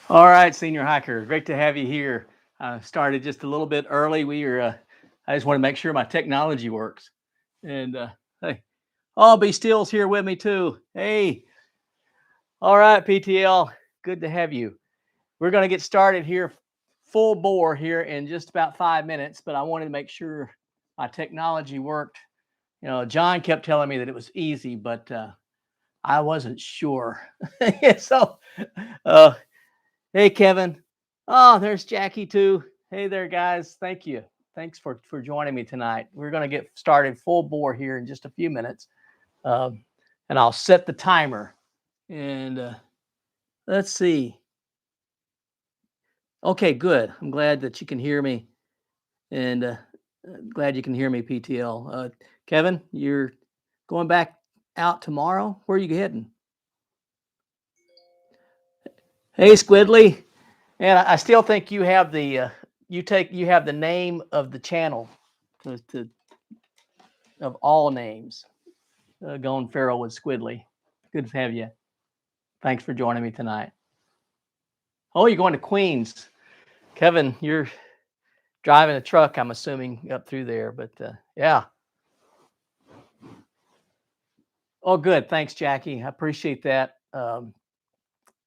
All right, senior hiker, great to have you here. I started just a little bit early. I just want to make sure my technology works. And hey, Be Still's here with me too. Hey, all right, PTL, good to have you. We're going to get started here, full bore here in just about 5 minutes, but I wanted to make sure my technology worked. You know, John kept telling me that it was easy, but I wasn't sure. So, uh, hey, Kevin. Oh, there's Jackie too. Hey there, guys. Thank you. Thanks for joining me tonight. We're going to get started full bore here in just a few minutes. And I'll set the timer. And let's see. Okay, good. I'm glad that you can hear me. And glad you can hear me, PTL. Kevin, you're going back out tomorrow? Where are you heading? Hey, Squidly. And I still think you have the you have the name of the channel of all names. Going feral with Squidly. Good to have you. Thanks for joining me tonight. Oh, you're going to Queens, Kevin. You're driving a truck, I'm assuming, up through there. But yeah. Oh, good. Thanks, Jackie. I appreciate that.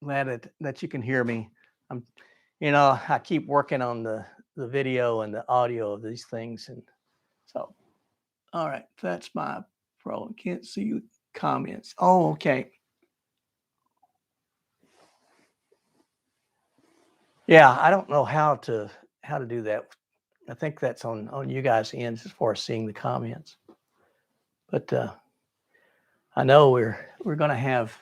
Glad that you can hear me. I keep working on the video and the audio of these things, and so. All right, that's my problem. Can't see you comments. Oh, okay. Yeah, I don't know how to do that. I think that's on you guys' ends as far as seeing the comments. But I know we're going to have.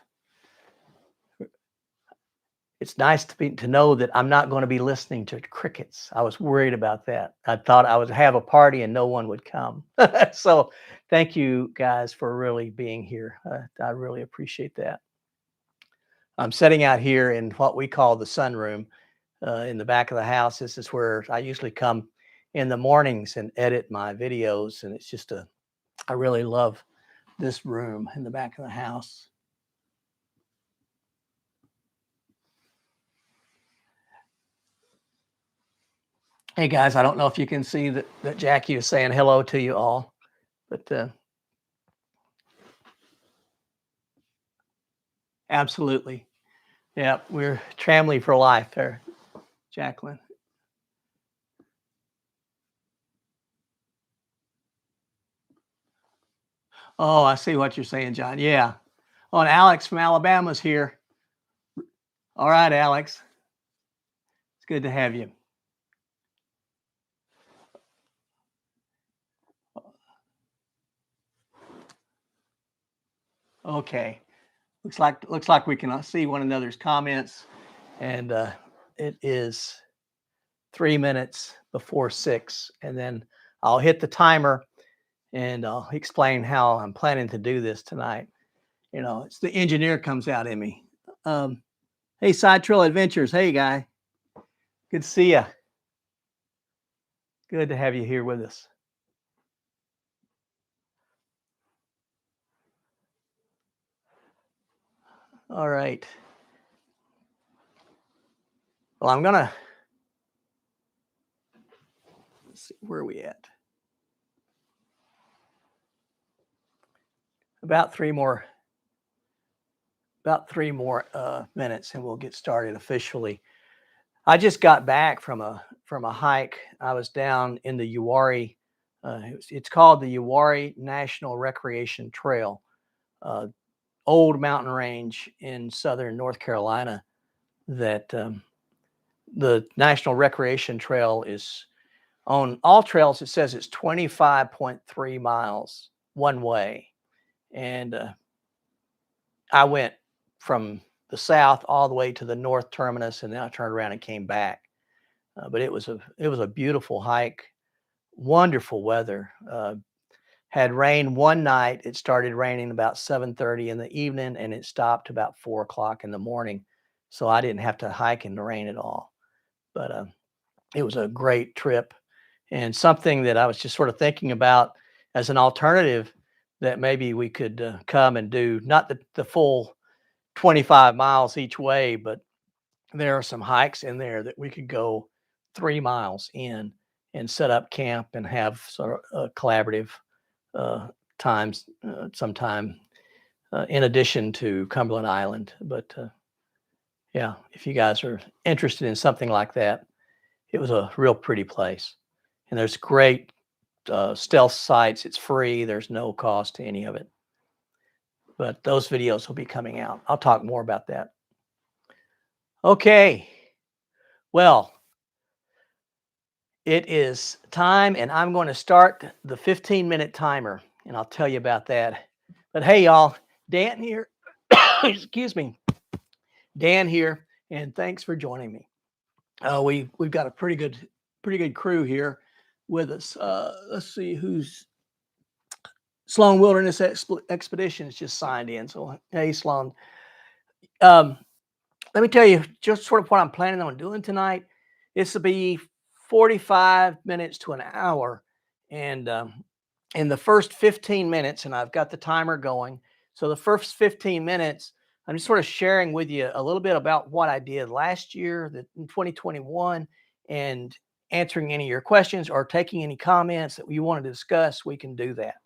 It's nice to know that I'm not going to be listening to crickets. I was worried about that. I thought I would have a party and no one would come. So thank you guys for really being here. I really appreciate that. I'm sitting out here in what we call the sunroom in the back of the house. This is where I usually come in the mornings and edit my videos. And it's just I really love this room in the back of the house. Hey guys, I don't know if you can see that Jackie is saying hello to you all, but absolutely. Yeah, we're Tramley for life there, Jacqueline. Oh, I see what you're saying, John. Yeah. Oh, and Alex from Alabama's here. All right, Alex. It's good to have you. Okay. Looks like we can see one another's comments, and it is 3 minutes before 6, and then I'll hit the timer and I'll explain how I'm planning to do this tonight. You know, it's the engineer comes out in me. Hey, Side Trail Adventures. Hey, guy. Good to see you. Good to have you here with us. All right. Well, I'm gonna. Let's see, where are we at? About three more minutes and we'll get started officially. I just got back from a hike. I was down in the Uwharrie. It's called the Uwharrie National Recreation Trail, uh, old mountain range in southern North Carolina. That the National Recreation Trail is on all trails. It says it's 25.3 miles one way, and I went from the south all the way to the north terminus, and then I turned around and came back. But it was a beautiful hike, wonderful weather. Had rain one night. It started raining about 7:30 in the evening, and it stopped about 4 o'clock in the morning. So I didn't have to hike in the rain at all. But it was a great trip, and something that I was just sort of thinking about as an alternative that maybe we could come and do, not the full 25 miles each way, but there are some hikes in there that we could go 3 miles in and set up camp and have sort of collaborative times sometime in addition to Cumberland Island. But yeah, if you guys are interested in something like that, it was a real pretty place. And there's great stealth sites. It's free. There's no cost to any of it. But those videos will be coming out. I'll talk more about that. Okay. Well, it is time, and I'm going to start the 15-minute timer, and I'll tell you about that. But hey, y'all, Dan here. Excuse me. Dan here, and thanks for joining me. We've got a pretty good crew here with us. Let's see who's Sloan Wilderness Expedition has just signed in. So hey, Sloan. Let me tell you just sort of what I'm planning on doing tonight. This will be 45 minutes to an hour, and in the first 15 minutes, and I've got the timer going. So the first 15 minutes, I'm just sort of sharing with you a little bit about what I did last year, in 2021, and answering any of your questions or taking any comments that you want to discuss. We can do that.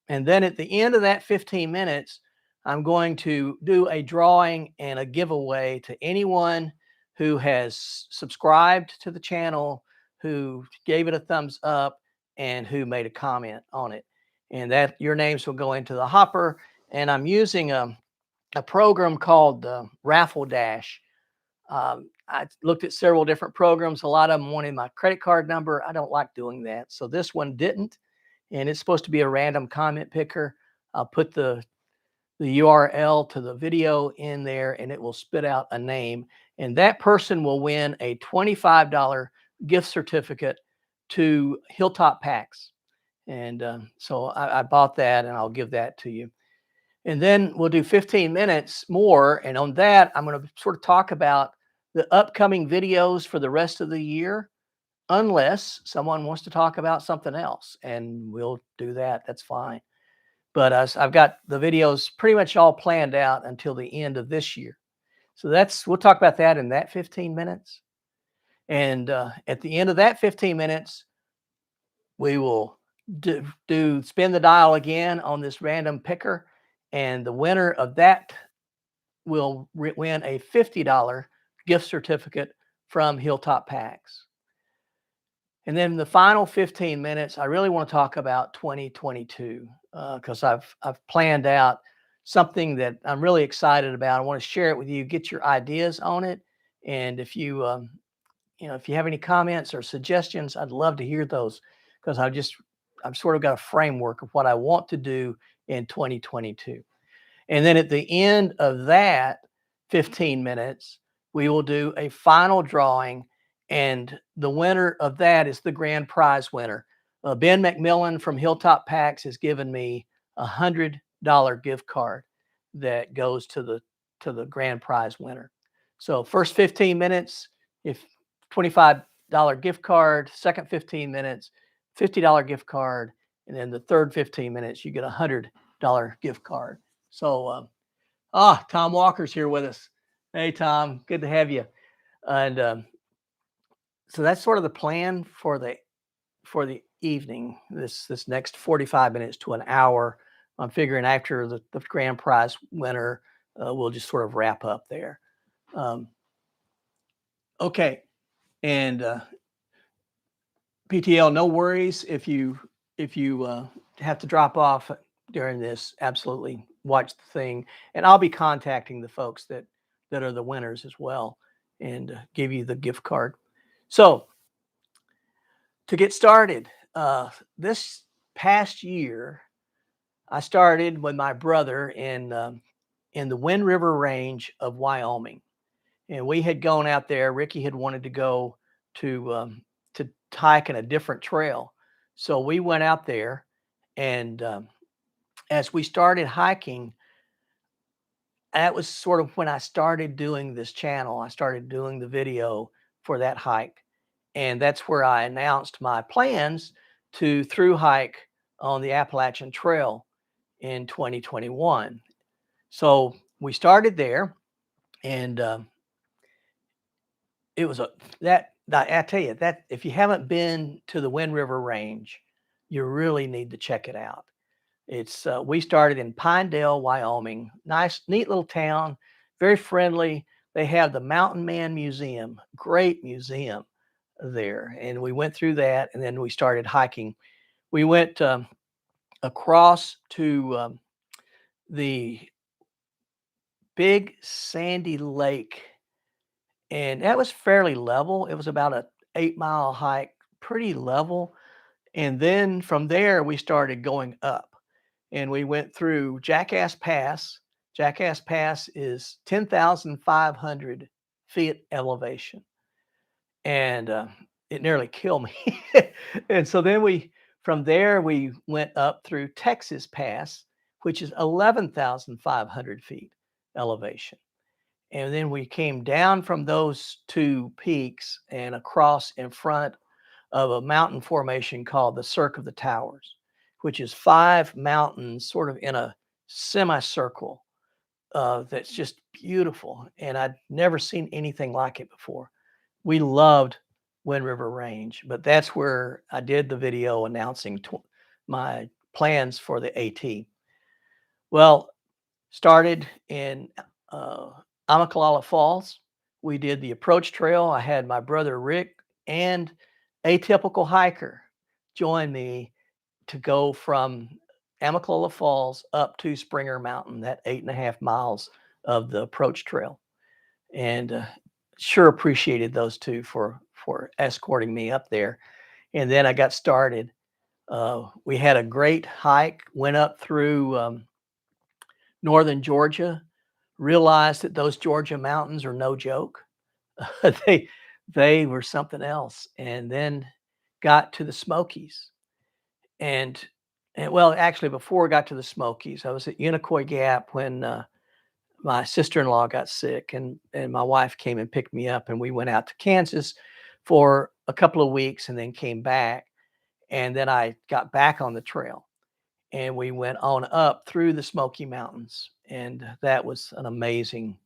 And then at the end of that 15 minutes, I'm going to do a drawing and a giveaway to anyone who has subscribed to the channel, who gave it a thumbs up, and who made a comment on it. And that your names will go into the hopper. And I'm using a program called Raffle Dash. I looked at several different programs. A lot of them wanted my credit card number. I don't like doing that. So this one didn't. And it's supposed to be a random comment picker. I'll put the URL to the video in there, and it will spit out a name. And that person will win a $25 gift certificate to Hilltop Packs. And so I bought that, and I'll give that to you. And then we'll do 15 minutes more. And on that, I'm going to sort of talk about the upcoming videos for the rest of the year, unless someone wants to talk about something else, and we'll do that. That's fine. But I've got the videos pretty much all planned out until the end of this year. So we'll talk about that in that 15 minutes. And at the end of that 15 minutes, we will spin the dial again on this random picker. And the winner of that will win a $50 gift certificate from Hilltop Packs. And then the final 15 minutes, I really want to talk about 2022 because I've planned out something that I'm really excited about. I want to share it with you, get your ideas on it. And if you have any comments or suggestions, I'd love to hear those, because I've sort of got a framework of what I want to do in 2022. And then at the end of that 15 minutes, we will do a final drawing. And the winner of that is the grand prize winner. Ben McMillan from Hilltop Packs has given me a $100 gift card that goes to the grand prize winner. So first 15 minutes, if $25 gift card, second 15 minutes, $50 gift card, and then the third 15 minutes, you get a $100 gift card. So, Tom Walker's here with us. Hey, Tom, good to have you. And so that's sort of the plan for the evening. This next 45 minutes to an hour. I'm figuring after the grand prize winner, we'll just sort of wrap up there. Okay, and PTL, no worries if you have to drop off during this. Absolutely watch the thing, and I'll be contacting the folks that are the winners as well, and give you the gift card. So to get started, this past year, I started with my brother in the Wind River Range of Wyoming, and we had gone out there. Ricky had wanted to go to hike in a different trail, so we went out there, and as we started hiking, that was sort of when I started doing this channel. I started doing the video for that hike, and that's where I announced my plans to through hike on the Appalachian Trail in 2021. So we started there, and it was I tell you that if you haven't been to the Wind River Range, you really need to check it out. It's we started in Pinedale, Wyoming. Nice, neat little town, very friendly. They have the Mountain Man Museum, great museum there, and we went through that, and then we started hiking. We went across to the Big Sandy Lake, and that was fairly level. It was about a 8-mile hike, pretty level. And then from there, we started going up, and we went through Jackass Pass. Jackass Pass is 10,500 feet elevation, and it nearly killed me. And so then from there, we went up through Texas Pass, which is 11,500 feet elevation. And then we came down from those two peaks and across in front of a mountain formation called the Cirque of the Towers, which is 5 mountains sort of in a semicircle that's just beautiful. And I'd never seen anything like it before. We loved Wind River Range, but that's where I did the video announcing my plans for the AT. Well, started in Amicalola Falls. We did the approach trail. I had my brother Rick and Atypical Hiker join me to go from Amicalola Falls up to Springer Mountain, that 8.5 miles of the approach trail. And sure appreciated those two for escorting me up there. And then I got started. We had a great hike, went up through northern Georgia, realized that those Georgia mountains are no joke. They were something else, and then got to the Smokies. And well, actually, before I got to the Smokies, I was at Unicoi Gap when my sister-in-law got sick, and my wife came and picked me up, and we went out to Kansas for a couple of weeks, and then came back, and then I got back on the trail, and we went on up through the Smoky Mountains, and that was an amazing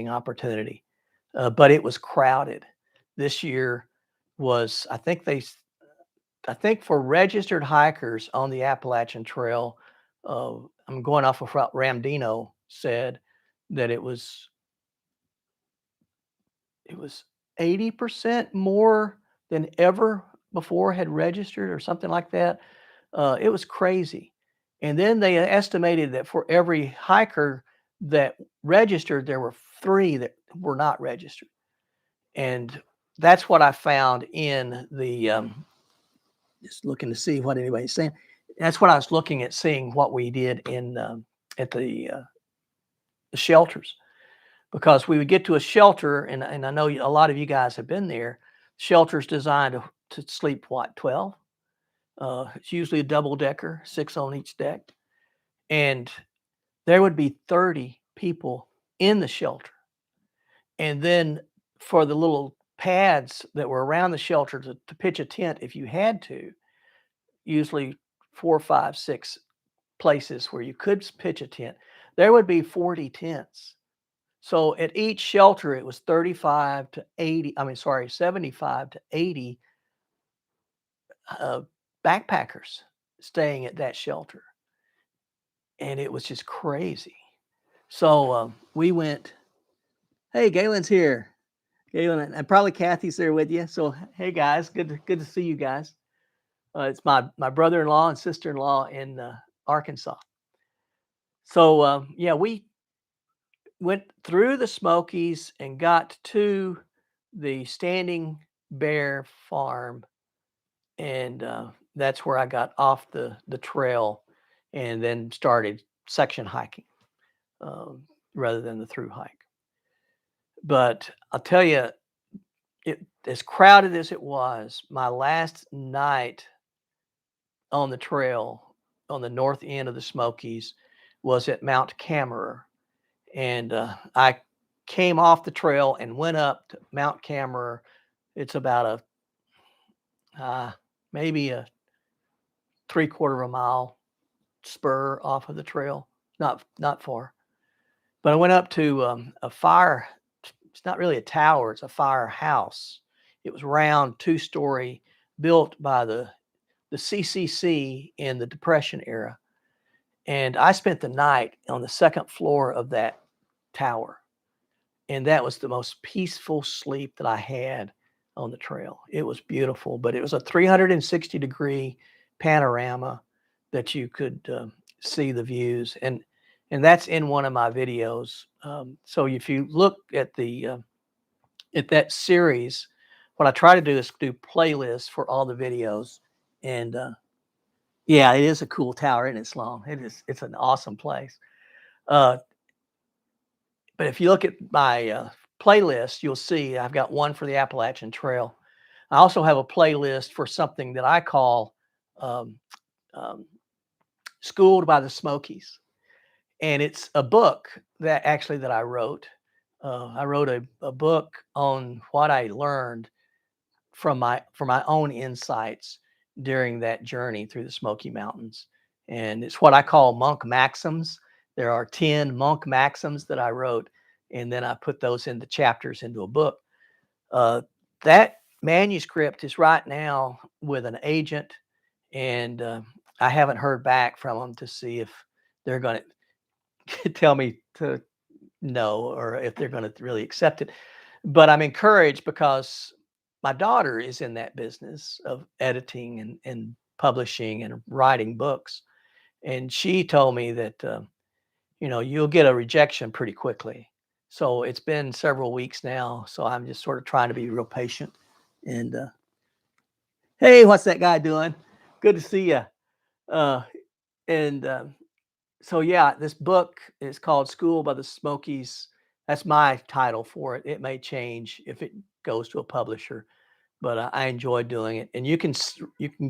opportunity. But it was crowded. This year was, I think for registered hikers on the Appalachian Trail, I'm going off of what Ramdino said, that it was 80% more than ever before had registered or something like that. It was crazy. And then they estimated that for every hiker that registered, there were 3 that were not registered. And that's what I found in the just looking to see what anybody's saying. That's what I was looking at, seeing what we did in at the shelters, because we would get to a shelter, and I know a lot of you guys have been there. Shelters designed to sleep 12. It's usually a double decker, 6 on each deck, and there would be 30 people in the shelter. And then for the little pads that were around the shelter to pitch a tent, if you had to, usually 4, 5, 6 places where you could pitch a tent, there would be 40 tents. So at each shelter, it was 75 to 80, 75 to 80 backpackers staying at that shelter. And it was just crazy. So we went, hey, Galen's here. Galen, and probably Kathy's there with you. So hey guys, good to see you guys. It's my brother-in-law and sister-in-law in Arkansas. So yeah, we went through the Smokies and got to the Standing Bear Farm, and that's where I got off the trail, and then started section hiking rather than the through hike. But I'll tell you, as crowded as it was, my last night on the trail on the north end of the Smokies was at Mount Camerer. And I came off the trail and went up to Mount Camerer. It's about maybe a 3/4 of a mile spur off of the trail, not far. But I went up to a fire. It's not really a tower; it's a firehouse. It was round, 2-story, built by the CCC in the Depression era. And I spent the night on the second floor of that tower. And that was the most peaceful sleep that I had on the trail. It was beautiful, but it was a 360-degree panorama that you could see the views. And that's in one of my videos. So if you look at that series, what I try to do is do playlists for all the videos. And yeah, it is a cool tower and it's long. It's an awesome place. But if you look at my playlist, you'll see I've got one for the Appalachian Trail. I also have a playlist for something that I call um, Schooled by the Smokies. And it's a book that I wrote. I wrote a book on what I learned from my own insights during that journey through the Smoky Mountains. And it's what I call monk maxims. There are 10 monk maxims that I wrote, and then I put those into chapters into a book. That manuscript is right now with an agent, and I haven't heard back from them to see if they're going to tell me to no, or if they're going to really accept it. But I'm encouraged because my daughter is in that business of editing and publishing and writing books. And she told me that, you'll get a rejection pretty quickly. So it's been several weeks now. So I'm just sort of trying to be real patient. And hey, what's that guy doing? Good to see you. And so yeah, this book is called School by the Smokies. That's my title for it. It may change if it goes to a publisher, but I enjoy doing it. And you can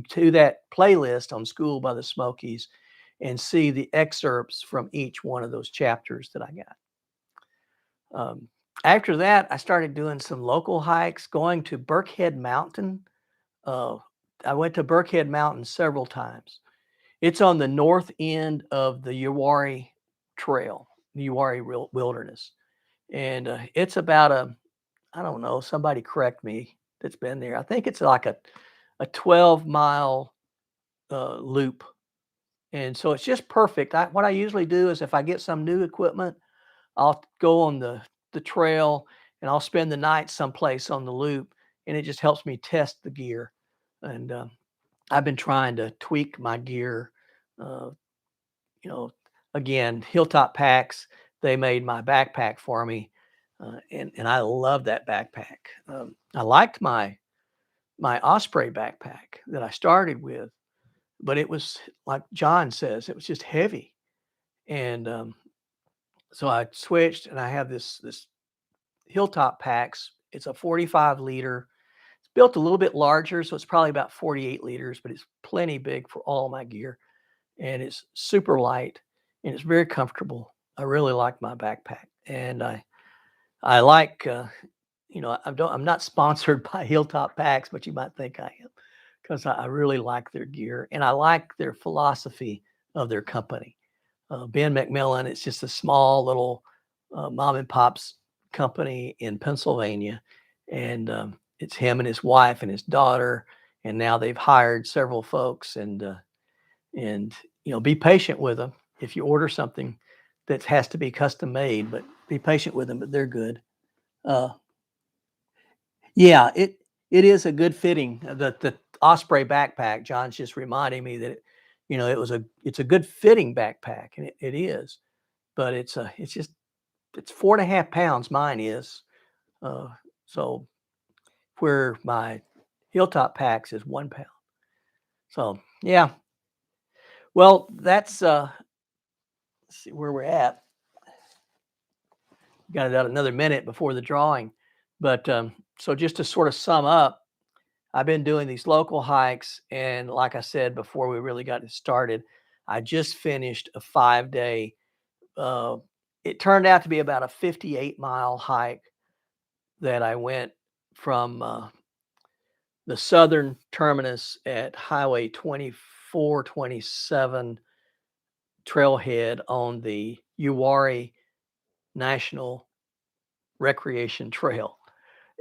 do that playlist on School by the Smokies and see the excerpts from each one of those chapters that I got. After that, I started doing some local hikes, going to Burkhead Mountain. I went to Burkhead Mountain several times. It's on the north end of the Uwharrie Trail, the Uwharrie Wilderness. And it's about I don't know, somebody correct me that's been there. I think it's like a 12-mile loop. And so it's just perfect. What I usually do is if I get some new equipment, I'll go on the trail and I'll spend the night someplace on the loop, and it just helps me test the gear. And I've been trying to tweak my gear. Uh, Again, Hilltop Packs, they made my backpack for me. And I love that backpack. I liked my Osprey backpack that I started with, but it was like John says, it was just heavy. And so I switched, and I have this Hilltop Packs. It's a 45 liter. It's built a little bit larger, so it's probably about 48 liters, but it's plenty big for all my gear. And it's super light and it's very comfortable. I really like my backpack, and I like I'm not sponsored by Hilltop Packs, but you might think I am, because I really like their gear and I like their philosophy of their company. Ben McMillan, it's just a small little mom and pop's company in Pennsylvania, and it's him and his wife and his daughter, and now they've hired several folks, and be patient with them. If you order something that has to be custom made, but be patient with them, but they're good. Yeah, it is a good fitting. The Osprey backpack, John's just reminding me that it's a good fitting backpack, and it is, but it's 4.5 pounds. Mine is, uh, so where my Hilltop packs is 1 pound. So yeah, well that's let's see where we're at. Got about another minute before the drawing, but so just to sort of sum up. I've been doing these local hikes, and like I said before we really got it started, I just finished a 5-day. Uh, it turned out to be about a 58-mile hike that I went from the southern terminus at Highway 2427 trailhead on the Uwharrie National Recreation Trail,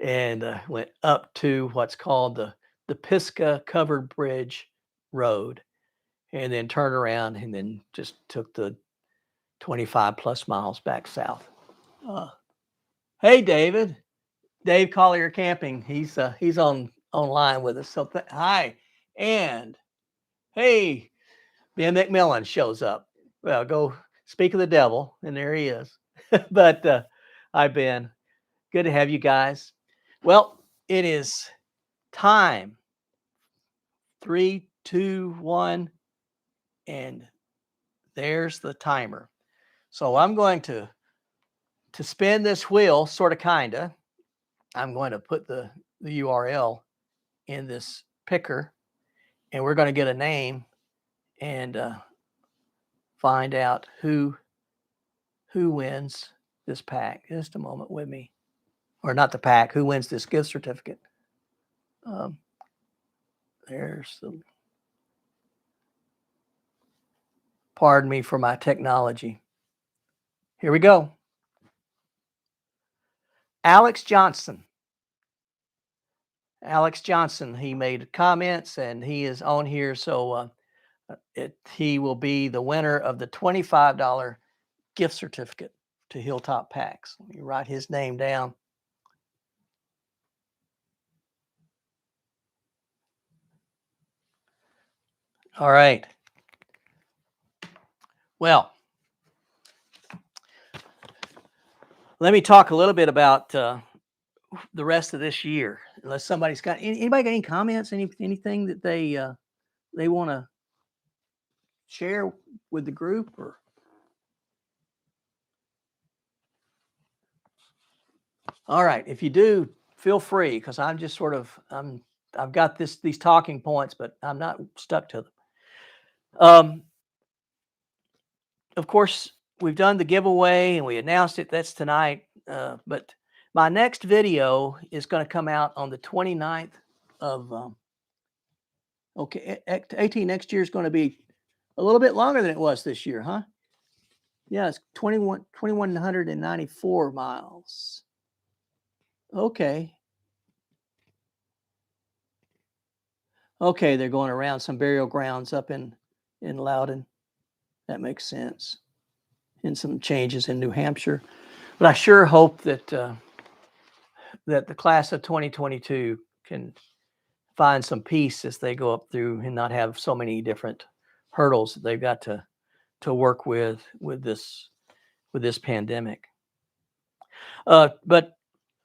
and went up to what's called the Pisgah Covered Bridge Road, and then turned around and then just took the 25 plus miles back south. Uh, hey, Dave Collier Camping. He's online with us. So hi, and hey, Ben McMillan shows up. Well, go speak of the devil, and there he is. But hi, Ben. Good to have you guys. Well, it is time. 3, 2, 1, and there's the timer. So I'm going to spin this wheel, sort of, kinda. I'm going to put the URL in this picker, and we're going to get a name and find out who wins this pack. Just a moment with me, or not the pack. Who wins this gift certificate? There's the. Pardon me for my technology. Here we go. Alex Johnson. Alex Johnson. He made comments and he is on here, so he will be the winner of the $25 gift certificate to Hilltop Packs. Let me write his name down. All right. Well, let me talk a little bit about the rest of this year. Unless somebody's got anybody got any comments, anything that they want to share with the group, or all right, if you do, feel free, because I'm just sort of I've got these talking points, but I'm not stuck to them. Of course, we've done the giveaway and we announced it. That's tonight. But my next video is going to come out on the 29th of. Okay, 18 next year is going to be a little bit longer than it was this year, huh? Yeah, it's 2,194 miles. Okay. Okay, they're going around some burial grounds up in Loudon. That makes sense. And some changes in New Hampshire. But I sure hope that that the class of 2022 can find some peace as they go up through and not have so many different hurdles that they've got to work with this pandemic. But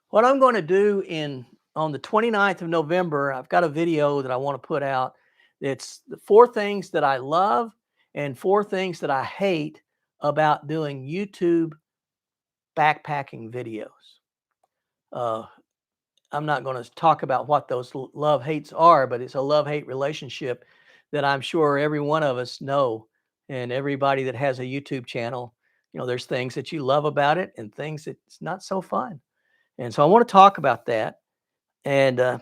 what I'm going to do on the 29th of November, I've got a video that I want to put out. It's the 4 things that I love and 4 things that I hate about doing YouTube backpacking videos. I'm not going to talk about what those love hates are, but it's a love hate relationship that I'm sure every one of us know. And everybody that has a YouTube channel, there's things that you love about it and things that's not so fun. And so I want to talk about that. And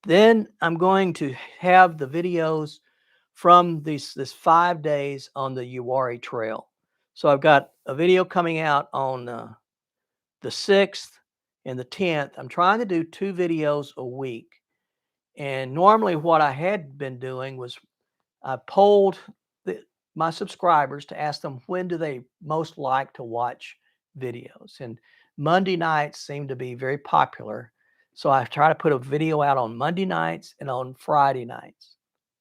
then I'm going to have the videos from this 5 days on the Uwharrie Trail. So I've got a video coming out on the 6th and the 10th. I'm trying to do 2 videos a week. And normally what I had been doing was I polled my subscribers to ask them when do they most like to watch videos. And Monday nights seem to be very popular. So I try to put a video out on Monday nights and on Friday nights.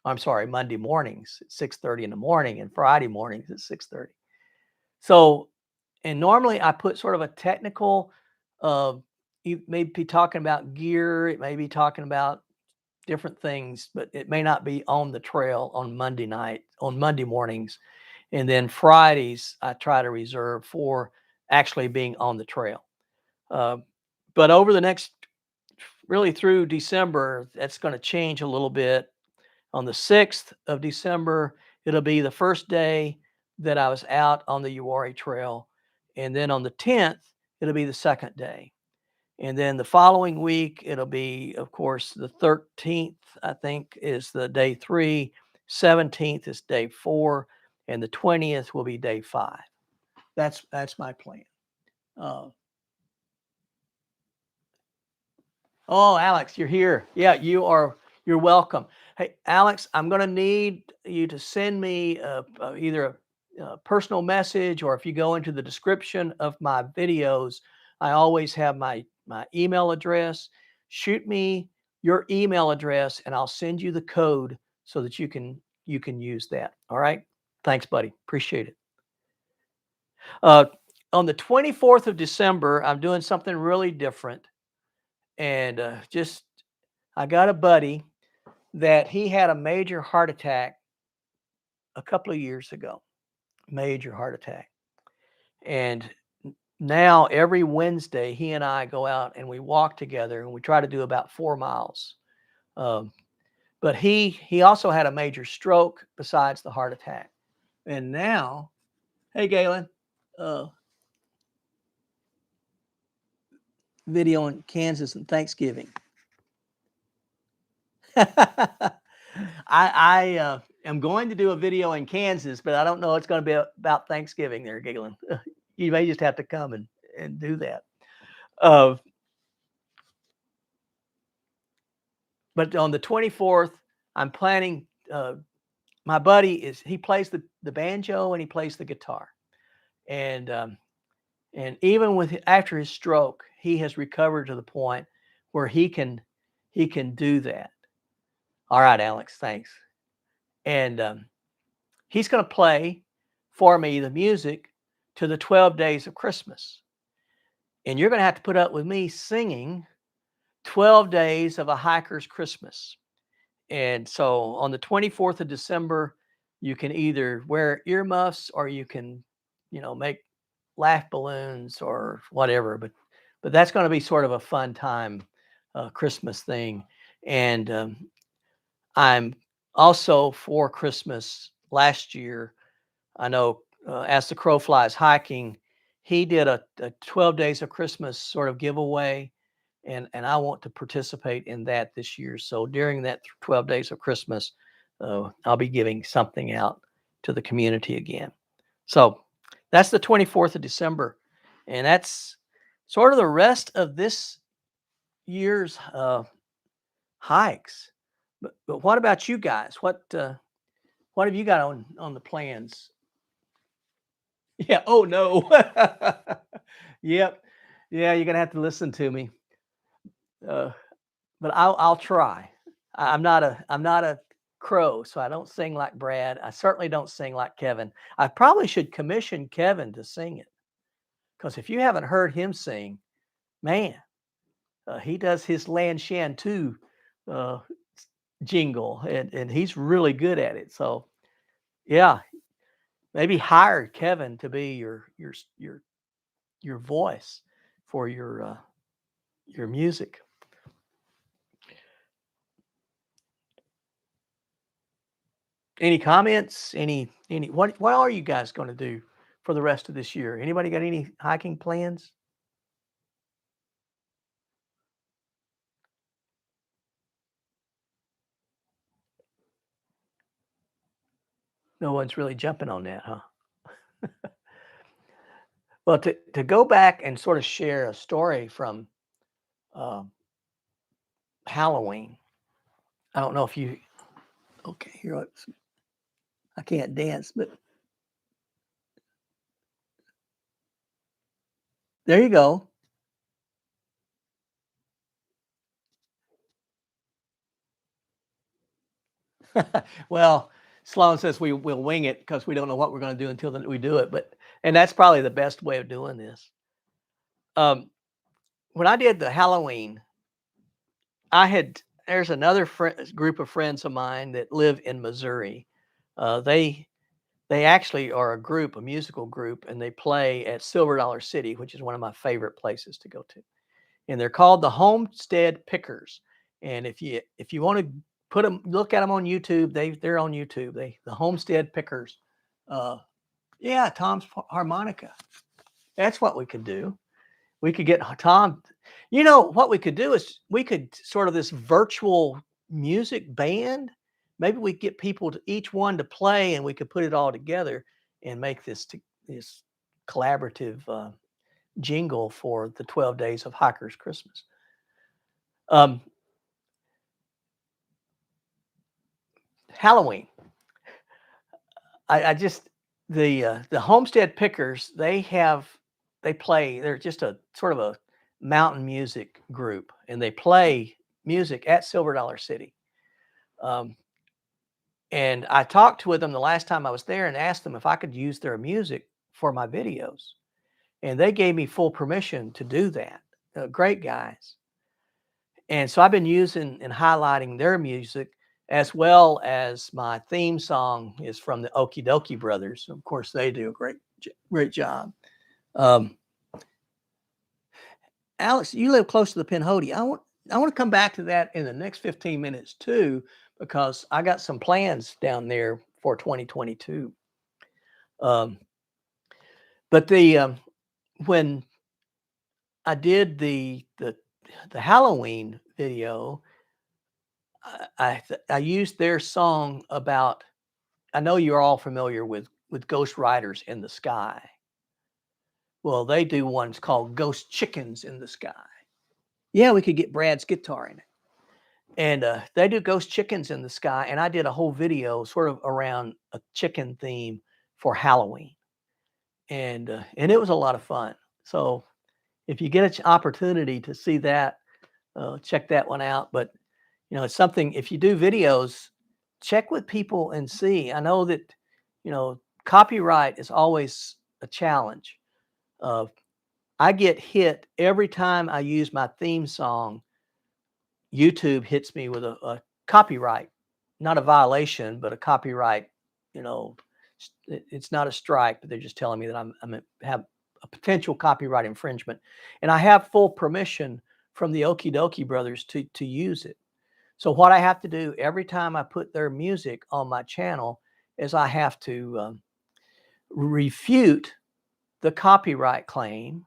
I'm sorry, Monday mornings at 6:30 in the morning and Friday mornings at 6:30. So, and normally I put sort of a technical, you may be talking about gear, it may be talking about different things, but it may not be on the trail on Monday mornings. And then Fridays, I try to reserve for actually being on the trail. Uh, but over the next, really through December, that's going to change a little bit. On the 6th of December, it'll be the first day that I was out on the Uwharrie Trail. And then on the 10th, it'll be the second day. And then the following week, it'll be, of course, the 13th, I think, is the day 3, 17th is day 4, and the 20th will be day 5. That's my plan. Oh, Alex, you're here. Yeah, you're welcome. Hey, Alex, I'm going to need you to send me either a personal message, or if you go into the description of my videos, I always have my email address. Shoot me your email address and I'll send you the code so that you can use that. All right? Thanks, buddy. Appreciate it. On the 24th of December, I'm doing something really different. And I got a buddy that he had a major heart attack a couple of years ago, major heart attack. And now every Wednesday, he and I go out and we walk together and we try to do about 4 miles. But he also had a major stroke besides the heart attack. And now, hey, Galen, video in Kansas and Thanksgiving. I am going to do a video in Kansas, but I don't know it's going to be about Thanksgiving there, Galen. You may just have to come and do that. But on the 24th, I'm planning, my buddy he plays the banjo and he plays the guitar. And even after his stroke, he has recovered to the point where he can do that. All right, Alex, thanks. And he's going to play for me the music to the 12 Days of Christmas. And you're going to have to put up with me singing 12 Days of a Hiker's Christmas. And so on the 24th of December, you can either wear earmuffs or you can, make laugh balloons or whatever. But that's going to be sort of a fun time, Christmas thing. And I'm also, for Christmas last year, I know As the Crow Flies Hiking, he did a 12 Days of Christmas sort of giveaway. And I want to participate in that this year. So during that 12 Days of Christmas, I'll be giving something out to the community again. So that's the 24th of December. And that's sort of the rest of this year's hikes. But what about you guys? What have you got on the plans? Yeah. Oh no. Yep. Yeah, you're gonna have to listen to me. But I'll try. I'm not a crow, so I don't sing like Brad. I certainly don't sing like Kevin. I probably should commission Kevin to sing it, because if you haven't heard him sing, man, he does his Lan Shan 2 jingle, and he's really good at it. So yeah, maybe hire Kevin to be your voice for your music. Any comments? Any what are you guys going to do for the rest of this year? Anybody got any hiking plans? No one's really jumping on that, huh? Well, to go back and sort of share a story from Halloween. I don't know if you. Okay, here I can't dance, but there you go. Well, Sloan says we'll wing it because we don't know what we're going to do until we do it. And that's probably the best way of doing this. When I did the Halloween, there's another group of friends of mine that live in Missouri. They actually are a musical group, and they play at Silver Dollar City, which is one of my favorite places to go to. And they're called the Homestead Pickers. And if you want to look at them on YouTube, they're on YouTube. The Homestead Pickers. Yeah, Tom's harmonica. That's what we could do. We could get Tom. You know what we could do is we could sort of this virtual music band. Maybe we get people to each one to play, and we could put it all together and make this collaborative jingle for the 12 Days of Hikers Christmas. Halloween. I just the Homestead Pickers. They're just a sort of a mountain music group, and they play music at Silver Dollar City. And I talked with them the last time I was there and asked them if I could use their music for my videos. And they gave me full permission to do that. Great guys. And so I've been using and highlighting their music, as well as my theme song is from the Okie Dokie Brothers. Of course, they do a great job. Alex, you live close to the Pinhoti. I want to come back to that in the next 15 minutes too, because I got some plans down there for 2022. But when I did the Halloween video, I used their song about. I know you're all familiar with Ghost Riders in the Sky. Well, they do ones called Ghost Chickens in the Sky. Yeah, we could get Brad's guitar in it. And they do Ghost Chickens in the Sky. And I did a whole video sort of around a chicken theme for Halloween. And it was a lot of fun. So if you get an opportunity to see that, check that one out. But, it's something, if you do videos, check with people and see. I know that, copyright is always a challenge. I get hit every time I use my theme song. YouTube hits me with a copyright, not a violation, but a copyright. It's not a strike, but they're just telling me that I'm have a potential copyright infringement, and I have full permission from the Okie Dokie Brothers to use it. So what I have to do every time I put their music on my channel is I have to refute the copyright claim.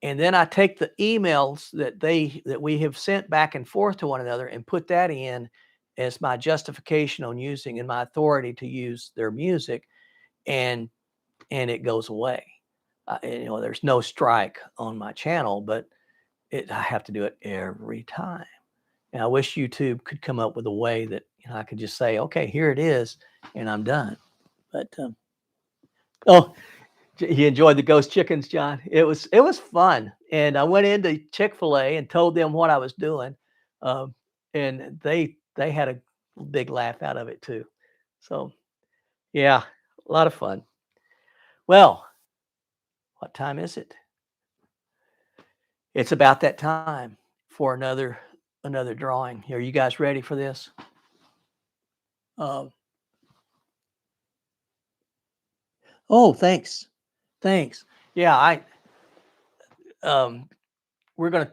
And then I take the emails that we have sent back and forth to one another and put that in as my justification on using and my authority to use their music, and it goes away. There's no strike on my channel, but I have to do it every time. And I wish YouTube could come up with a way that I could just say, okay, here it is, and I'm done. But oh. You enjoyed the Ghost Chickens, John? It was fun, and I went into Chick-fil-A and told them what I was doing, and they had a big laugh out of it too. So, yeah, a lot of fun. Well, what time is it? It's about that time for another drawing. Are you guys ready for this? Oh, thanks. Yeah, we're gonna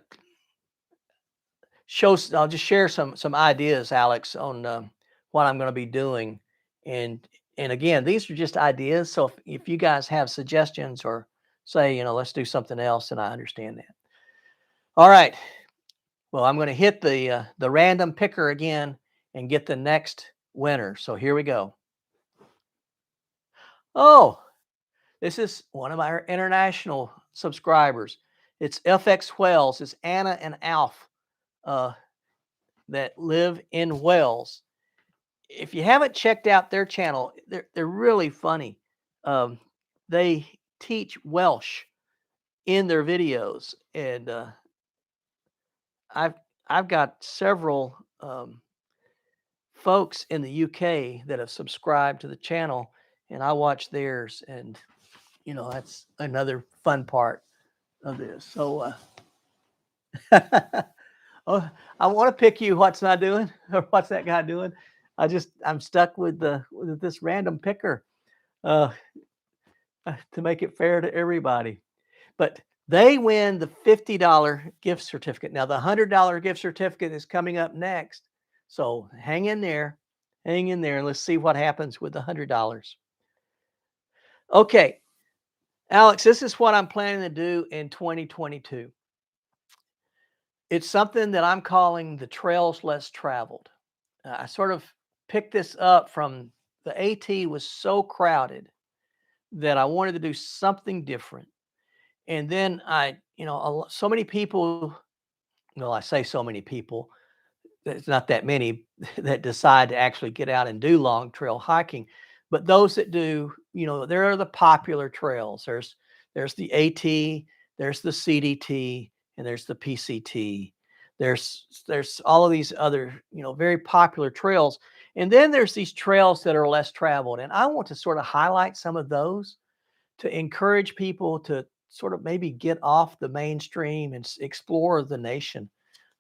I'll just share some ideas, Alex, on what I'm going to be doing, and again, these are just ideas. So if you guys have suggestions or say, let's do something else, then I understand that. All right. Well, I'm going to hit the random picker again and get the next winner. So here we go. Oh, this is one of our international subscribers. It's FX Wells. It's Anna and Alf that live in Wales. If you haven't checked out their channel, they're really funny. They teach Welsh in their videos, and I've got several folks in the UK that have subscribed to the channel, and I watch theirs, and that's another fun part of this. So oh, I want to pick you. What's not doing, or what's that guy doing? I'm stuck with this random picker uh, to make it fair to everybody. But they win the $50 gift certificate. Now the $100 gift certificate is coming up next. So hang in there, and let's see what happens with the $100. Okay, Alex, this is what I'm planning to do in 2022. It's something that I'm calling the trails less traveled. I sort of picked this up from the AT was so crowded that I wanted to do something different. And then so many people, well, I say so many people, there's not that many that decide to actually get out and do long trail hiking. But those that do, there are the popular trails. There's the AT, there's the CDT, and there's the PCT. There's all of these other, very popular trails. And then there's these trails that are less traveled. And I want to sort of highlight some of those to encourage people to sort of maybe get off the mainstream and explore the nation.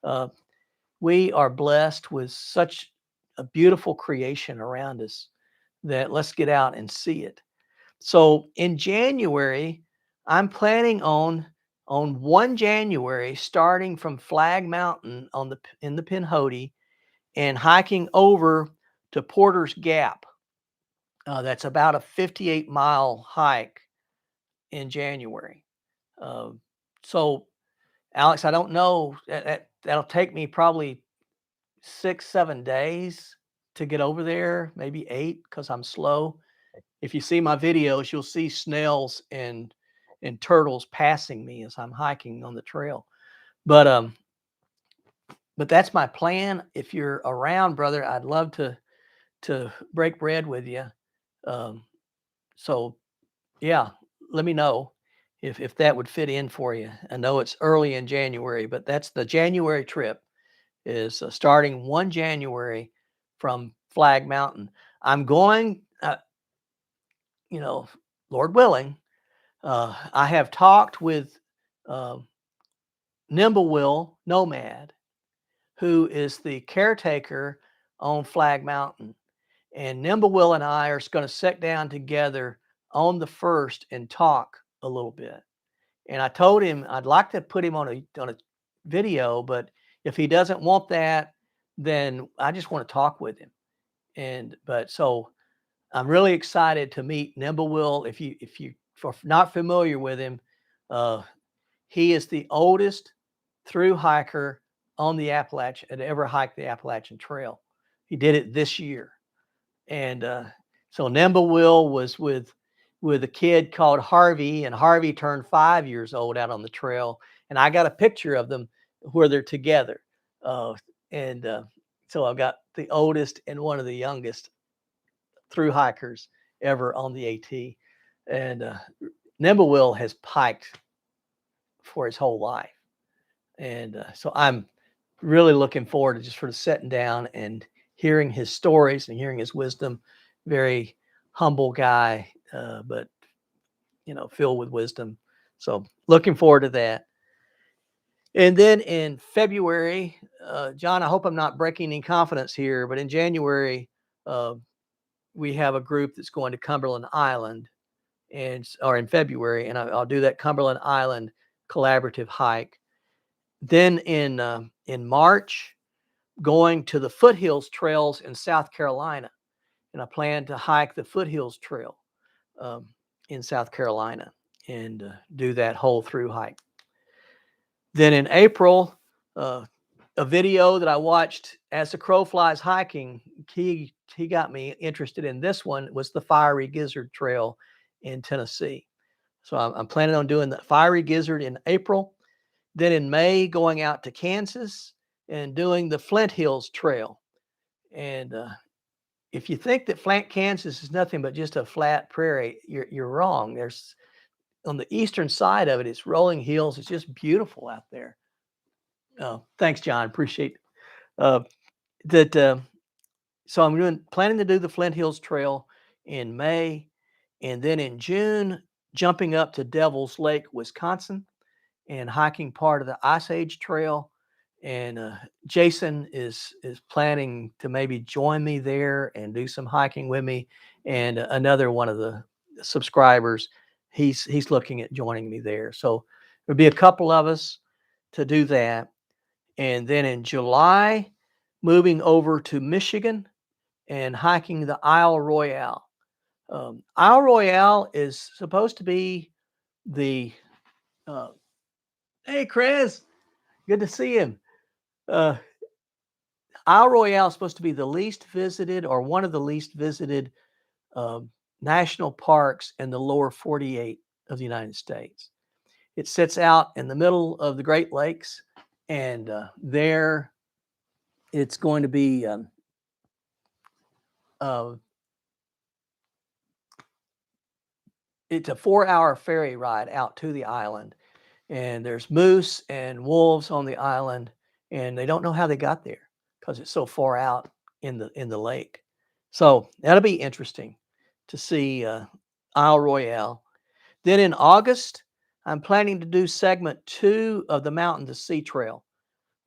Uh, we are blessed with such a beautiful creation around us that let's get out and see it. So in January, I'm planning on 1 January starting from Flag Mountain in the Pinhoti and hiking over to Porter's Gap. That's about a 58-mile hike in January. So Alex, I don't know, that'll take me probably 6-7 days to get over there, maybe 8, because I'm slow. If you see my videos, you'll see snails and turtles passing me as I'm hiking on the trail. But that's my plan. If you're around, brother, I'd love to break bread with you. So yeah, let me know if that would fit in for you. I know it's early in January, but that's the January trip is starting 1 January from Flag Mountain. I'm going, Lord willing, I have talked with Nimblewill Nomad, who is the caretaker on Flag Mountain. And Nimblewill and I are going to sit down together on the 1st and talk a little bit. And I told him I'd like to put him on a video, but if he doesn't want that, then I just want to talk with him. So I'm really excited to meet Nimblewill. If you are not familiar with him, he is the oldest through hiker on the Appalachian that ever hiked the Appalachian Trail. He did it this year. And so Nimblewill was with a kid called Harvey, and Harvey turned 5 years old out on the trail. And I got a picture of them where they're together. So I've got the oldest and one of the youngest through hikers ever on the AT. And Nimblewill has hiked for his whole life. And so I'm really looking forward to just sort of sitting down and hearing his stories and hearing his wisdom. Very humble guy, but filled with wisdom. So looking forward to that. And then in February, John, I hope I'm not breaking any confidence here, but in January, we have a group that's going to Cumberland Island, or in February, and I'll do that Cumberland Island collaborative hike. Then in March, going to the Foothills Trails in South Carolina, and I plan to hike the Foothills Trail in South Carolina and do that whole through hike. Then in April, a video that I watched as the crow flies hiking, he got me interested in this one, was the Fiery Gizzard Trail in Tennessee. So I'm planning on doing the Fiery Gizzard in April. Then in May, going out to Kansas and doing the Flint Hills Trail. And if you think that Flint, Kansas is nothing but just a flat prairie, you're wrong. There's on the eastern side of it, it's rolling hills. It's just beautiful out there. Oh, thanks, John. Appreciate that. so I'm planning to do the Flint Hills Trail in May, and then in June, jumping up to Devil's Lake, Wisconsin, and hiking part of the Ice Age Trail. And Jason is planning to maybe join me there and do some hiking with me. And another one of the subscribers, he's looking at joining me there. So there'll be a couple of us to do that. And then in July, moving over to Michigan and hiking the Isle Royale. Isle Royale is supposed to be the hey Chris, good to see him. Uh, Isle Royale is supposed to be the least visited or one of the least visited national parks in the lower 48 of the United States. It sits out in the middle of the Great Lakes, and there it's going to be it's a 4-hour ferry ride out to the island, and there's moose and wolves on the island, and they don't know how they got there because it's so far out in the lake. So that'll be interesting to see Isle Royale. Then in August, I'm planning to do segment 2 of the Mountain to Sea Trail.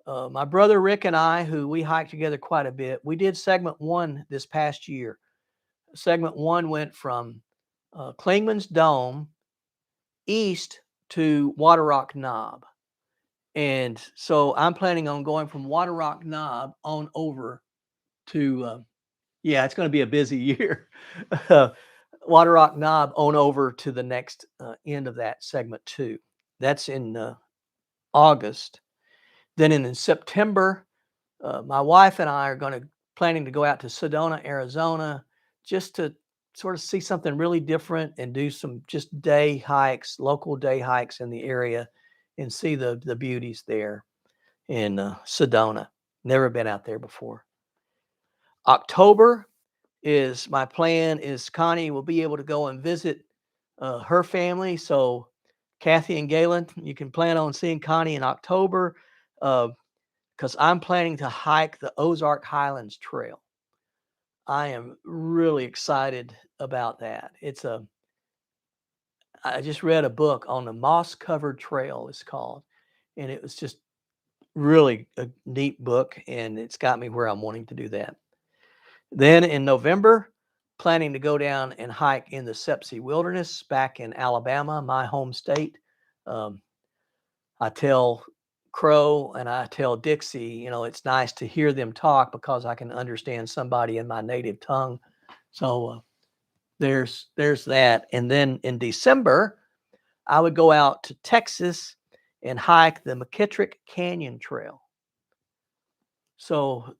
My brother Rick and I, who we hiked together quite a bit, we did segment 1 this past year. Segment 1 went from Clingman's Dome east to Water Rock Knob. And so I'm planning on going from Water Rock Knob on over to, yeah, it's going to be a busy year. Water Rock Knob on over to the next end of that segment 2. That's in August. Then in September, my wife and I are planning to go out to Sedona, Arizona, just to sort of see something really different and do some just day hikes, local day hikes in the area, and see the beauties there in Sedona. Never been out there before. October is my plan is Connie will be able to go and visit her family. So Kathy and Galen, you can plan on seeing Connie in October because I'm planning to hike the Ozark Highlands Trail. I am really excited about that. I just read a book on the Moss Covered Trail, it's called, and it was just really a neat book, and it's got me where I'm wanting to do that. Then in November, planning to go down and hike in the Sepsi Wilderness back in Alabama, my home state. I tell Crow and I tell Dixie, it's nice to hear them talk because I can understand somebody in my native tongue. So there's that. And then in December, I would go out to Texas and hike the McKittrick Canyon Trail. So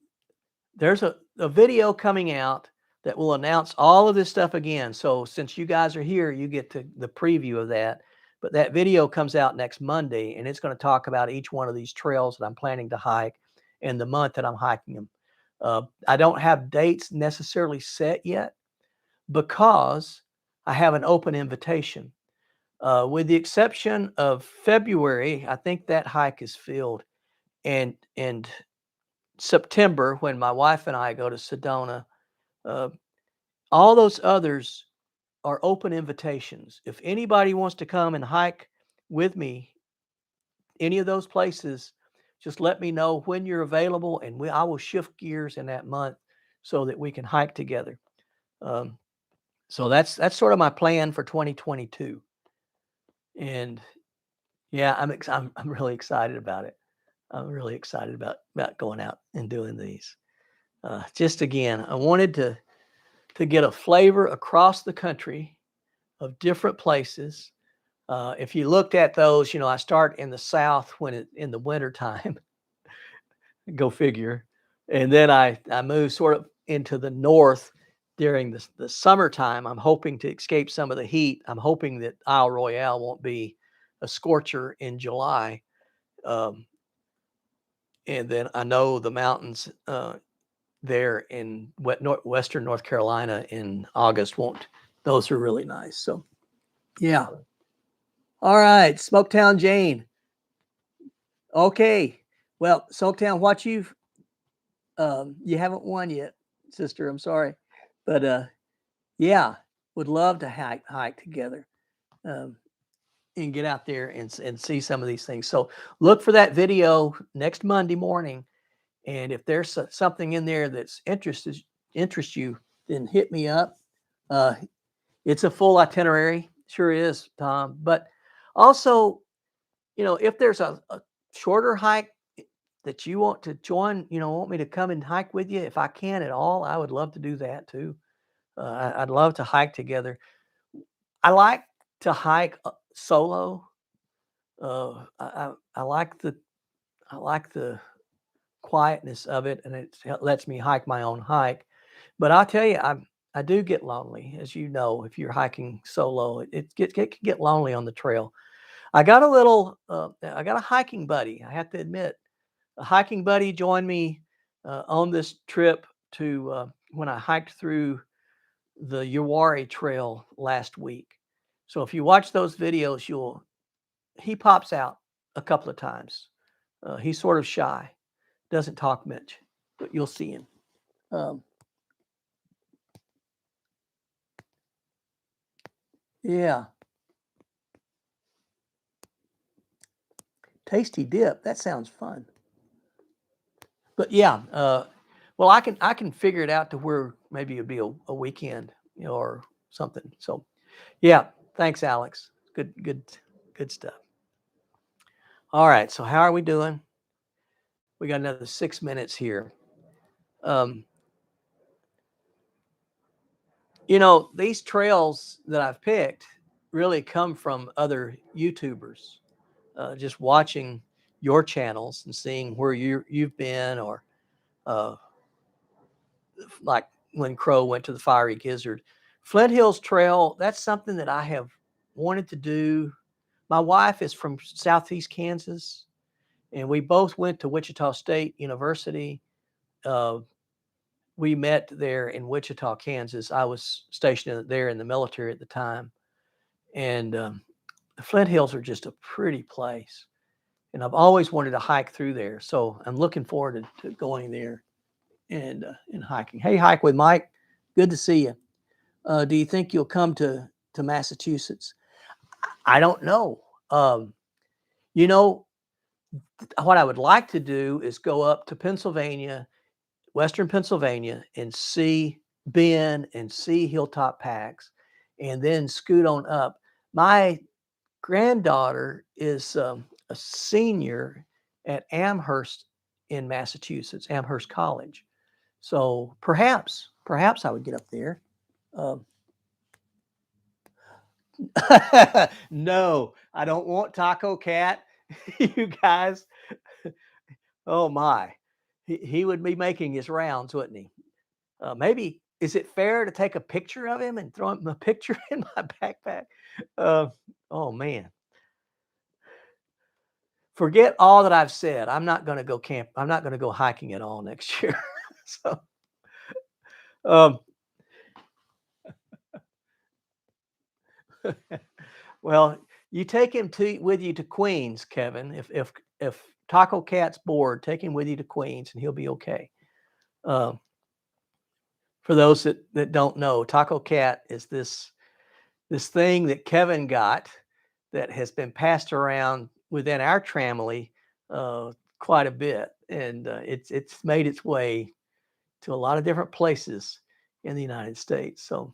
there's a video coming out that will announce all of this stuff again. So since you guys are here, you get the preview of that. But that video comes out next Monday, and it's going to talk about each one of these trails that I'm planning to hike and the month that I'm hiking them. I don't have dates necessarily set yet because I have an open invitation. With the exception of February, I think that hike is filled. And September, when my wife and I go to Sedona, all those others are open invitations. If anybody wants to come and hike with me, any of those places, just let me know when you're available, and I will shift gears in that month so that we can hike together. So that's sort of my plan for 2022. And yeah, I'm really excited about it. I'm really excited about going out and doing these. Just again, I wanted to get a flavor across the country of different places. If you looked at those, I start in the south in the winter time. Go figure. And then I move sort of into the north during the summertime. I'm hoping to escape some of the heat. I'm hoping that Isle Royale won't be a scorcher in July. And then I know the mountains there in western North Carolina in August won't. Those are really nice. So, yeah. All right, Smoketown Jane. Okay. Well, Smoketown, what you haven't won yet. sister. I'm sorry, but yeah, would love to hike together. And get out there and see some of these things. So look for that video next Monday morning. And if there's something in there that's interests you, then hit me up. It's a full itinerary, sure is, Tom. But also, if there's a shorter hike that you want to join, want me to come and hike with you, if I can at all, I would love to do that too. I'd love to hike together. I like to hike solo. I like the quietness of it, and it lets me hike my own hike. But I'll tell you, I do get lonely, as you know, if you're hiking solo. It can get lonely on the trail. I got a hiking buddy. I have to admit, a hiking buddy joined me on this trip to when I hiked through the Uwharrie Trail last week. So if you watch those videos, he pops out a couple of times. He's sort of shy, doesn't talk much, but you'll see him. Yeah. Tasty dip. That sounds fun. But yeah, well, I can figure it out to where maybe it'd be a weekend, or something. So yeah, thanks, Alex. Good stuff. All right. So how are we doing? We got another 6 minutes here. These trails that I've picked really come from other YouTubers. Just watching your channels and seeing where you've been, or like when Crow went to the Fiery Gizzard. Flint Hills Trail, that's something that I have wanted to do. My wife is from Southeast Kansas, and we both went to Wichita State University. We met there in Wichita, Kansas. I was stationed there in the military at the time. And the Flint Hills are just a pretty place. And I've always wanted to hike through there. So I'm looking forward to going there and hiking. Hey, Hike with Mike. Good to see you. Do you think you'll come to Massachusetts? I don't know. What I would like to do is go up to Pennsylvania, Western Pennsylvania, and see Ben and see Hilltop Packs, and then scoot on up. My granddaughter is a senior at Amherst in Massachusetts, Amherst College. So perhaps I would get up there. No, I don't want Taco Cat. You guys, oh my, he would be making his rounds, wouldn't he? Maybe, is it fair to take a picture of him and throw him a picture in my backpack? Oh man. Forget all that I've said. I'm not going to go camp. I'm not going to go hiking at all next year. So, well, you take him with you to Queens, Kevin. If Taco Cat's bored, take him with you to Queens, and he'll be okay. For those that don't know, Taco Cat is this thing that Kevin got that has been passed around within our family quite a bit, and it's made its way to a lot of different places in the United States. So,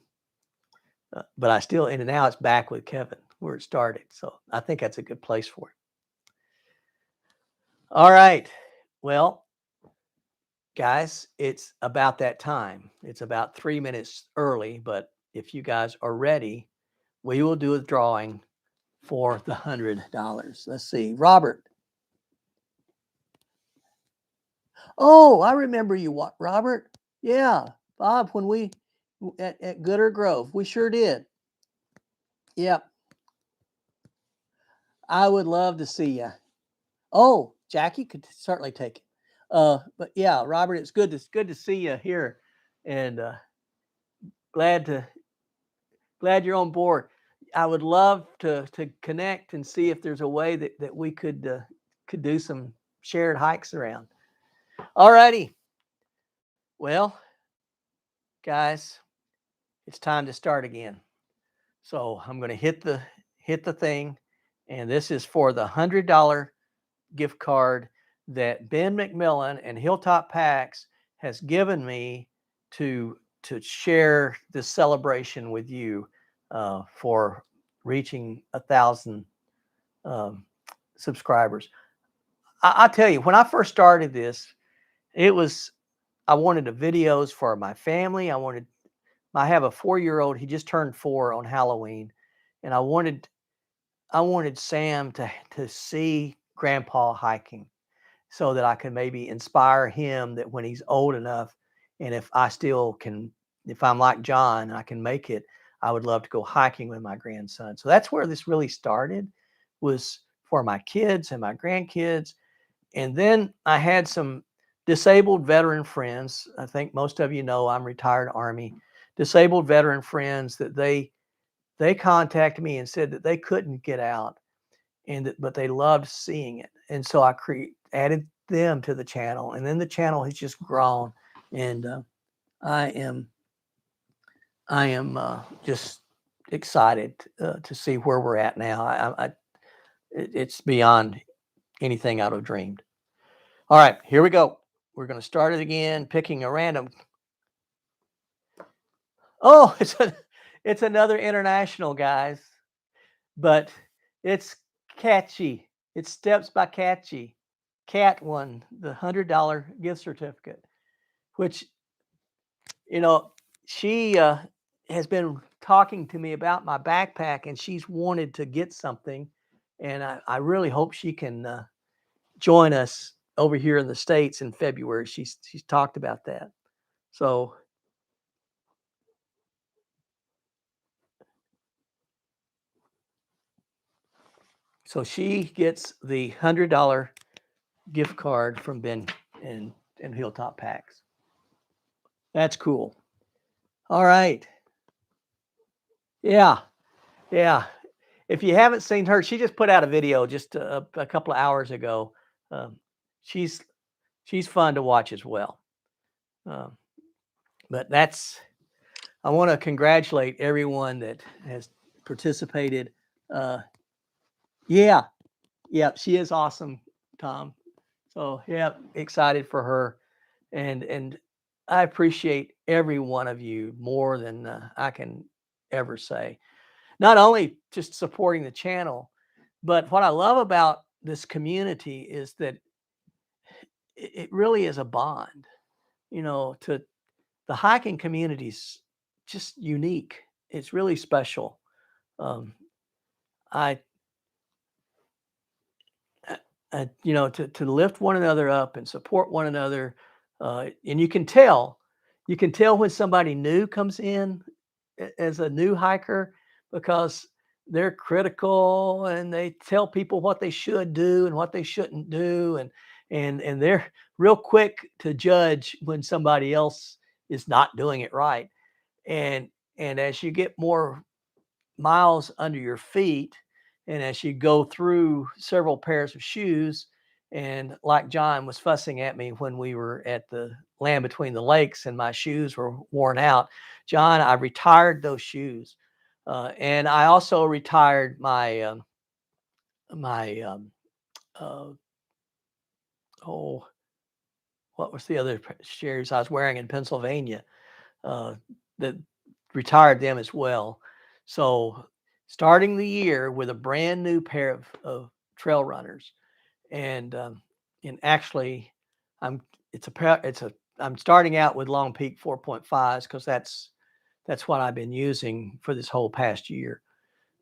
but I still, and now it's back with Kevin where it started. So I think that's a good place for it. All right. Well, guys, it's about that time. It's about 3 minutes early, but if you guys are ready, we will do a drawing for the $100. Let's see, Robert. Oh, I remember you, Robert. Yeah, Bob, when we at Gooder Grove, we sure did. Yep. I would love to see you. Oh, Jackie could certainly take it. But yeah, Robert, it's good to see you here, and glad you're on board. I would love to connect and see if there's a way that we could do some shared hikes around. All righty. Well, guys, it's time to start again. So I'm going to hit the thing, and this is for the $100 gift card that Ben McMillan and Hilltop Packs has given me to share this celebration with you for reaching 1,000 subscribers. I tell you, when I first started this, I wanted the videos for my family. I have a 4-year-old. He just turned 4 on Halloween, and I wanted Sam to see Grandpa hiking, so that I can maybe inspire him that when he's old enough, and if I'm like John, I can make it, I would love to go hiking with my grandson. So that's where this really started, was for my kids and my grandkids. And then I had some disabled veteran friends. I think most of you know I'm retired Army. Disabled veteran friends that they contacted me and said that they couldn't get out, but they loved seeing it. And so I added them to the channel, and then the channel has just grown. And I am just excited to see where we're at now. It's beyond anything I'd have dreamed. All right, here we go. We're going to start it again, picking a random. Oh, it's another international, guys, but it's catchy. It's Steps by Catchy. Cat won the $100 gift certificate, which, she has been talking to me about my backpack, and she's wanted to get something, and I really hope she can join us over here in the States in February. She's talked about that. So she gets the $100 gift card from Ben and Hilltop Packs. That's cool. All right. Yeah. If you haven't seen her, she just put out a video just a couple of hours ago. She's fun to watch as well. But I want to congratulate everyone that has participated. Yeah, she is awesome, Tom. So yeah, excited for her, and I appreciate every one of you more than I can ever say. Not only just supporting the channel, but what I love about this community is that it really is a bond. To the hiking community's just unique. It's really special. I to lift one another up and support one another, and you can tell when somebody new comes in as a new hiker, because they're critical and they tell people what they should do and what they shouldn't do, and they're real quick to judge when somebody else is not doing it right. And as you get more miles under your feet, and as you go through several pairs of shoes, and like John was fussing at me when we were at the Land Between the Lakes and my shoes were worn out. John, I retired those shoes, and I also retired my what was the other shoes I was wearing in Pennsylvania, that retired them as well. So starting the year with a brand new pair of trail runners, and actually I'm starting out with Long Peak 4.5s, because that's what I've been using for this whole past year.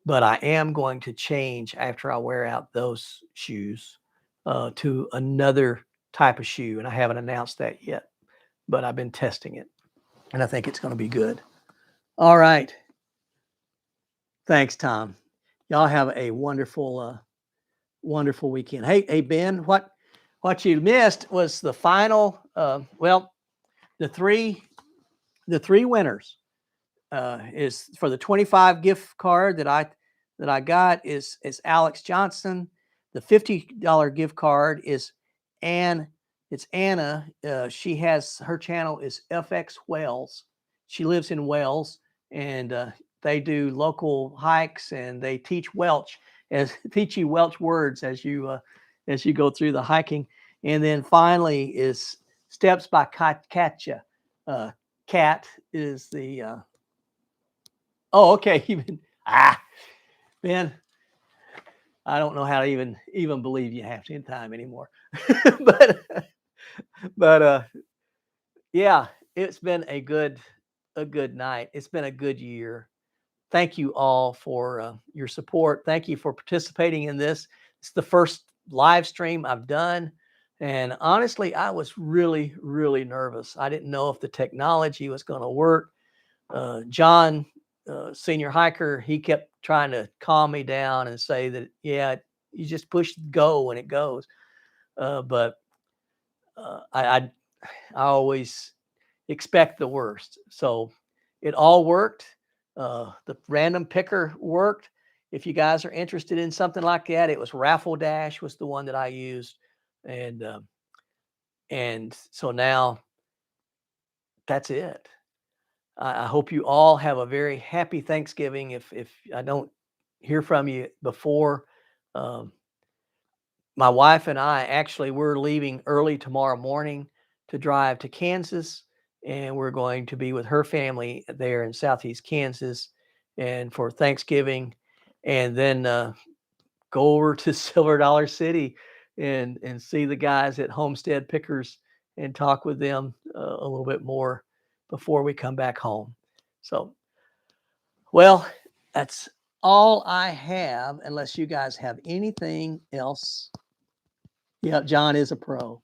But I am going to change after I wear out those shoes to another type of shoe, and I haven't announced that yet, but I've been testing it, and I think it's going to be good. All right. Thanks, Tom. Y'all have a wonderful weekend. Hey, Ben, what you missed was the final. The three winners is for the 25 gift card that I got is Alex Johnson. The $50 gift card is Ann. It's Anna. She has, her channel is FX Wells, she lives in Wales, and they do local hikes, and they teach teach you Welsh words as you go through the hiking. And then finally is Steps by Katja. Kat is the oh, okay. Even Ben, I don't know how to even believe you have any time anymore. but yeah, it's been a good night. It's been a good year. Thank you all for your support. Thank you for participating in this. It's the first live stream I've done. And honestly, I was really, really nervous. I didn't know if the technology was going to work. John, senior hiker, he kept trying to calm me down and say that, yeah, you just push go and it goes. But I always expect the worst. So it all worked. The random picker worked. If you guys are interested in something like that, it was Raffle Dash was the one that I used. And so now that's it. I hope you all have a very happy Thanksgiving. If I don't hear from you before, my wife and I actually we're leaving early tomorrow morning to drive to Kansas, and we're going to be with her family there in Southeast Kansas, and for Thanksgiving, and then go over to Silver Dollar City and see the guys at Homestead Pickers and talk with them a little bit more before we come back home. So, well, that's all I have, unless you guys have anything else. Yeah, John is a pro.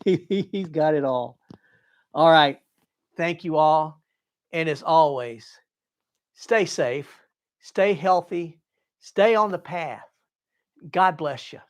He's got it all. All right. Thank you all. And as always, stay safe, stay healthy, stay on the path. God bless you.